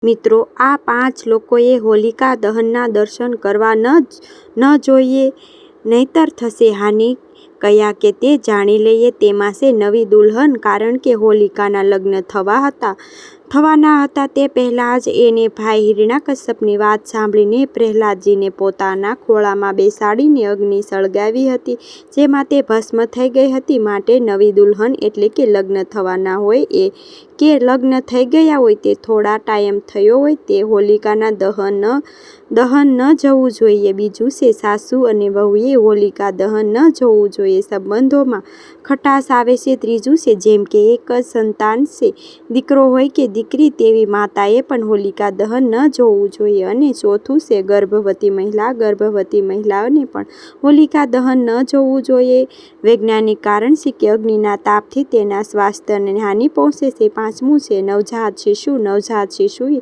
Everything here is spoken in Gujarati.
મિત્રો, આ 5 લોકોએ હોલિકા દહનના દર્શન કરવા ન જોઈએ, નહીંતર થશે હાનિ. કયા કે તે જાણી લઈએ. તેમાં છે નવી દુલ્હન. કારણ કે હોલિકાના લગ્ન થવાના હતા તે પહેલાં જ એને ભાઈ હિરણ્યકશ્યપની વાત સાંભળીને પ્રહલાદજીને પોતાના ખોળામાં બેસાડીને અગ્નિ સળગાવી હતી, જેમાં તે ભસ્મ થઈ ગઈ હતી. માટે નવી દુલ્હન એટલે કે લગ્ન થવાના હોય કે લગ્ન થઈ ગયા હોય તે થોડા ટાઈમ થયો હોય તે હોલિકાના દહન ન જવું જોઈએ. બીજું છે સાસુ અને વહુએ હોલિકા દહન ન જોવું જોઈએ. સંબંધોમાં ખટાશ આવે છે. ત્રીજું છે જેમ કે એક જ સંતાન છે, દીકરો હોય કે દીકરી, તેવી માતાએ પણ હોલિકા દહન ન જોવું જોઈએ. અને ચોથું છે ગર્ભવતી મહિલાઓને પણ હોલિકા દહન ન જોવું જોઈએ. વૈજ્ઞાનિક કારણ છે કે અગ્નિના તાપથી તેના સ્વાસ્થ્યને હાનિ પહોંચે છે. પાંચમું છે નવજાત શિશુ